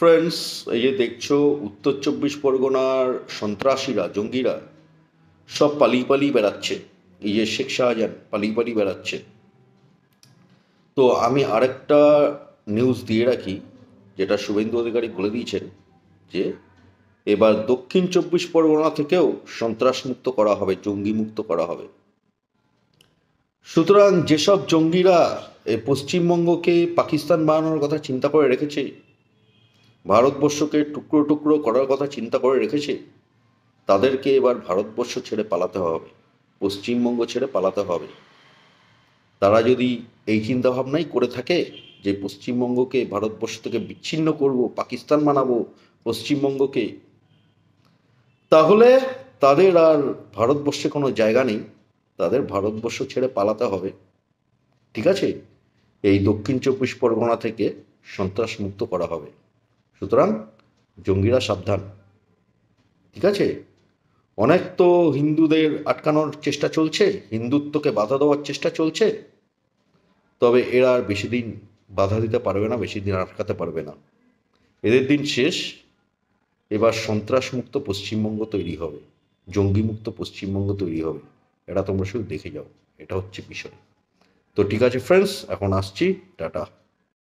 Friends, এই যে দেখছো উত্তর চব্বিশ পরগনার সন্ত্রাসীরা, জঙ্গিরা সব পালিয়ে পালিয়ে বেড়াচ্ছে। এই যে শেখ শাহজাহান পালিয়ে পালিয়ে বেড়াচ্ছে। তো আমি আরেকটা নিউজ দিয়ে রাখি, যেটা শুভেন্দু অধিকারী বলে দিয়েছেন যে এবার দক্ষিণ চব্বিশ পরগনা থেকেও সন্ত্রাস মুক্ত করা হবে, জঙ্গি মুক্ত করা হবে। সুতরাং যেসব জঙ্গিরা পশ্চিমবঙ্গকে পাকিস্তান বানানোর কথা চিন্তা করে রেখেছে, ভারতবর্ষকে টুকরো টুকরো করার কথা চিন্তা করে রেখেছে, তাদেরকে এবার ভারতবর্ষ ছেড়ে পালাতে হবে, পশ্চিমবঙ্গ ছেড়ে পালাতে হবে। তারা যদি এই চিন্তাভাবনাই করে থাকে যে পশ্চিমবঙ্গকে ভারতবর্ষ থেকে বিচ্ছিন্ন করব, পাকিস্তান বানাবো পশ্চিমবঙ্গকে, তাহলে তাদের আর ভারতবর্ষে কোনো জায়গা নেই, তাদের ভারতবর্ষ ছেড়ে পালাতে হবে। ঠিক আছে? এই দক্ষিণ চব্বিশ পরগনা থেকে সন্ত্রাস মুক্ত করা হবে। সুতরাং জঙ্গিরা সাবধান। ঠিক আছে? অনেক তো হিন্দুদের আটকানোর চেষ্টা চলছে, হিন্দুত্বকে বাধা দেওয়ার চেষ্টা চলছে, তবে এরা আর বেশি দিন বাধা দিতে পারবে না, বেশি দিন আটকাতে পারবে না। এদের দিন শেষ। এবার সন্ত্রাসমুক্ত পশ্চিমবঙ্গ তৈরি হবে, জঙ্গিমুক্ত পশ্চিমবঙ্গ তৈরি হবে। এটা তোমরা শুধু দেখে যাও, এটা হচ্ছে বিষয়। তো ঠিক আছে ফ্রেন্ডস, এখন আসছি, টাটা।